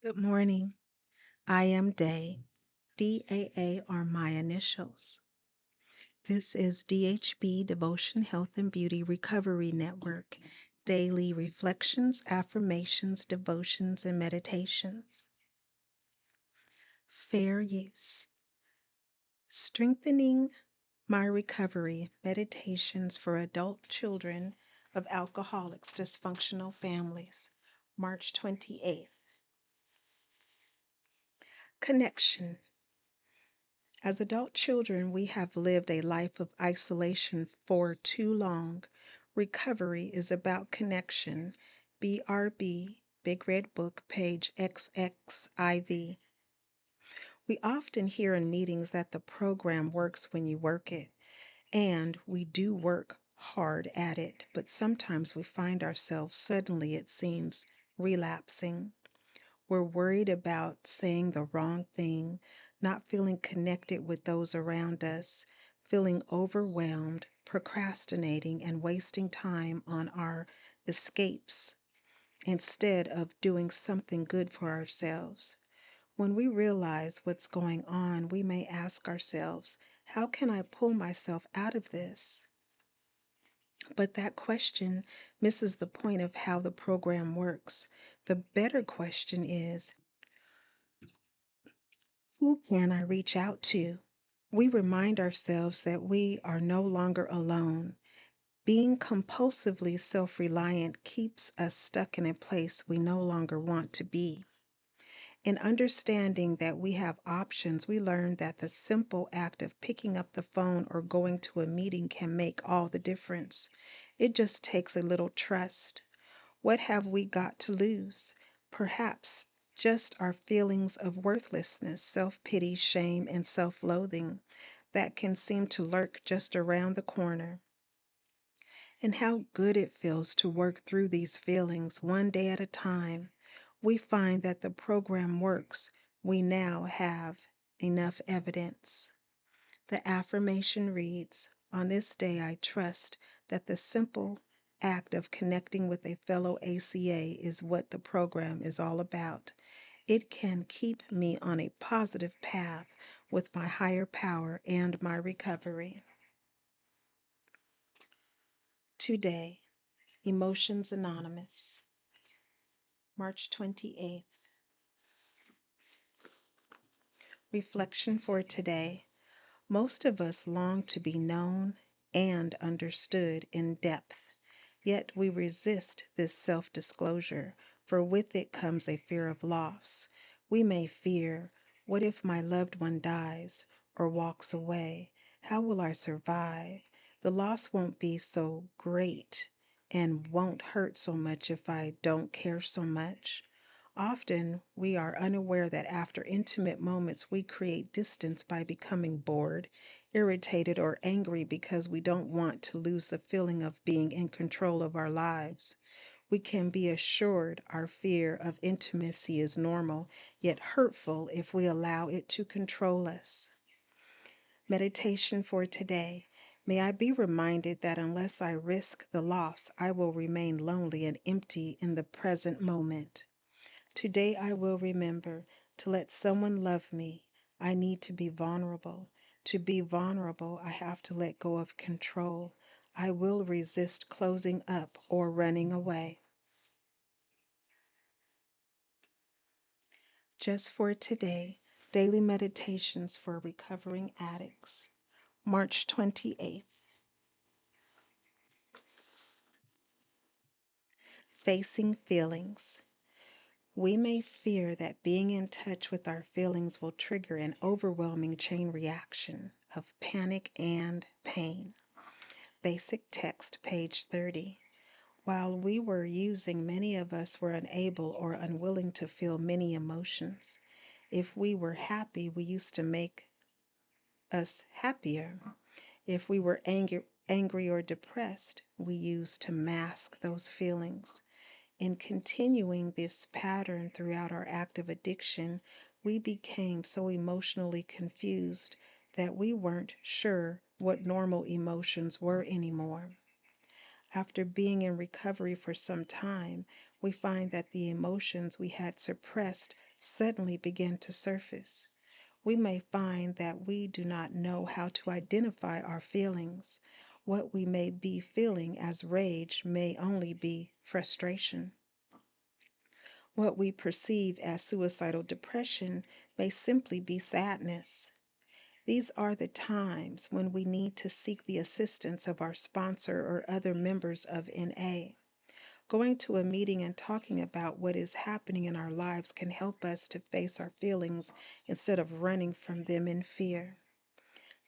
Good morning. I am Day. DAA are my initials. This is DHB Devotion, Health, and Beauty Recovery Network. Daily reflections, affirmations, devotions, and meditations. Fair use. Strengthening my recovery. Meditations for adult children of alcoholics, dysfunctional families. March 28th. Connection. As adult children, we have lived a life of isolation for too long. Recovery is about connection. BRB, Big Red Book, page XXIV. We often hear in meetings that the program works when you work it, and we do work hard at it, but sometimes we find ourselves suddenly, it seems, relapsing. We're worried about saying the wrong thing, not feeling connected with those around us, feeling overwhelmed, procrastinating, and wasting time on our escapes instead of doing something good for ourselves. When we realize what's going on, we may ask ourselves, how can I pull myself out of this? But that question misses the point of how the program works. The better question is, who can I reach out to? We remind ourselves that we are no longer alone. Being compulsively self reliant keeps us stuck in a place we no longer want to be. In understanding that we have options, we learn that the simple act of picking up the phone or going to a meeting can make all the difference. It just takes a little trust. What have we got to lose? Perhaps just our feelings of worthlessness, self pity, shame, and self loathing that can seem to lurk just around the corner. And how good it feels to work through these feelings one day at a time. We find that the program works. We now have enough evidence. The affirmation reads, on this day I trust that the simple act of connecting with a fellow ACA is what the program is all about. It can keep me on a positive path with my higher power and my recovery. Today, Emotions Anonymous, March 28th. Reflection for today. Most of us long to be known and understood in depth. Yet we resist this self-disclosure, for with it comes a fear of loss. We may fear, what if my loved one dies or walks away? How will I survive? The loss won't be so great and won't hurt so much if I don't care so much. Often we are unaware that after intimate moments we create distance by becoming bored, irritated, or angry because we don't want to lose the feeling of being in control of our lives. We can be assured our fear of intimacy is normal, yet hurtful if we allow it to control us. Meditation for today. May I be reminded that unless I risk the loss, I will remain lonely and empty in the present moment. Today I will remember to let someone love me. I need to be vulnerable. To be vulnerable, I have to let go of control. I will resist closing up or running away. Just for today, daily meditations for recovering addicts. March 28th. Facing feelings. We may fear that being in touch with our feelings will trigger an overwhelming chain reaction of panic and pain. Basic text, page 30. While we were using, many of us were unable or unwilling to feel many emotions. If we were happy, we used to make us happier. If we were angry or depressed, we used to mask those feelings. In continuing this pattern throughout our active addiction, we became so emotionally confused that we weren't sure what normal emotions were anymore. After being in recovery for some time, we find that the emotions we had suppressed suddenly begin to surface. We may find that we do not know how to identify our feelings. What we may be feeling as rage may only be frustration. What we perceive as suicidal depression may simply be sadness. These are the times when we need to seek the assistance of our sponsor or other members of NA. Going to a meeting and talking about what is happening in our lives can help us to face our feelings instead of running from them in fear.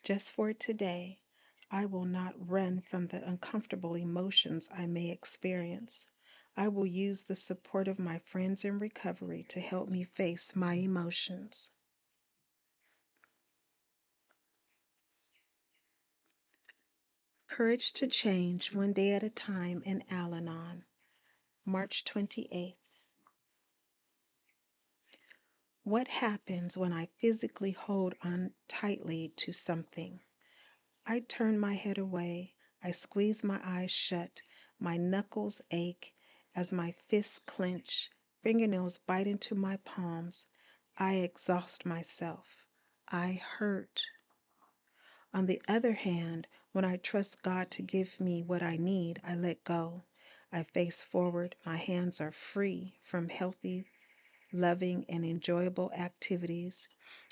Just for today, I will not run from the uncomfortable emotions I may experience. I will use the support of my friends in recovery to help me face my emotions. Courage to Change One Day at a Time in Al Anon, March 28th. What happens when I physically hold on tightly to something? I turn my head away. I squeeze my eyes shut. My knuckles ache as my fists clench. Fingernails bite into my palms. I exhaust myself. I hurt. On the other hand, when I trust God to give me what I need, I let go. I face forward. My hands are free from healthy, loving, and enjoyable activities.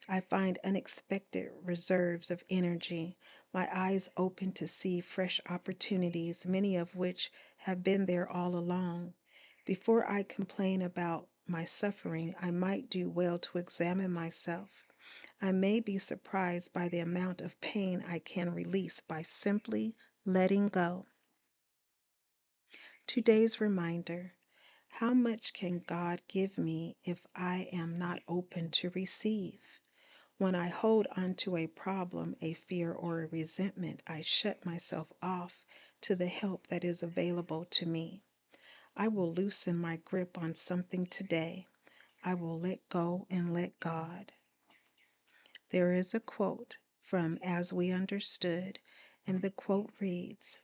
I find unexpected reserves of energy. My eyes open to see fresh opportunities, many of which have been there all along. Before I complain about my suffering, I might do well to examine myself. I may be surprised by the amount of pain I can release by simply letting go. Today's reminder: how much can God give me if I am not open to receive? When I hold on to a problem, a fear, or a resentment, I shut myself off to the help that is available to me. I will loosen my grip on something today. I will let go and let God. There is a quote from As We Understood, and the quote reads,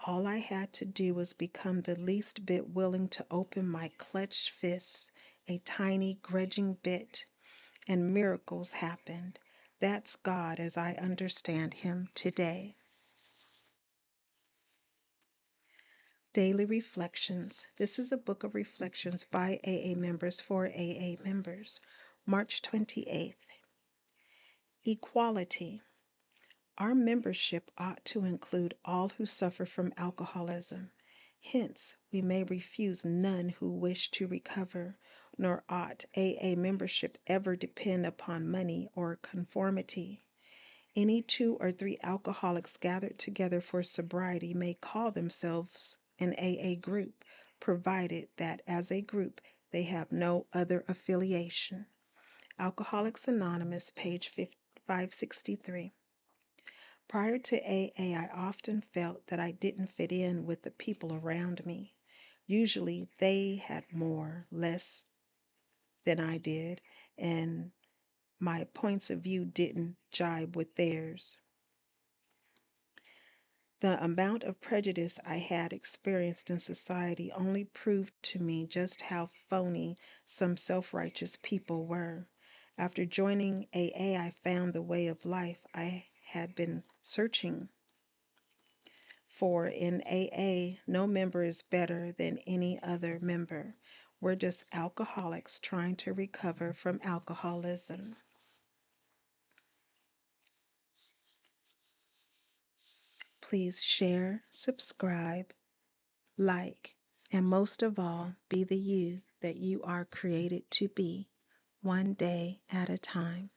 "All I had to do was become the least bit willing to open my clutched fists, a tiny, grudging bit, and miracles happened. That's God as I understand Him today." Daily Reflections. This is a book of reflections by AA members for AA members. March 28th. Equality. Our membership ought to include all who suffer from alcoholism. Hence, we may refuse none who wish to recover, nor ought AA membership ever depend upon money or conformity. Any 2 or 3 alcoholics gathered together for sobriety may call themselves an AA group, provided that as a group they have no other affiliation. Alcoholics Anonymous, page 563. Prior to AA, I often felt that I didn't fit in with the people around me. Usually they had more, less than I did, and my points of view didn't jibe with theirs. The amount of prejudice I had experienced in society only proved to me just how phony some self-righteous people were. After joining AA, I found the way of life I had been searching for. In AA, no member is better than any other member. We're just alcoholics trying to recover from alcoholism. Please share, subscribe, like, and most of all, be the you that you are created to be, one day at a time.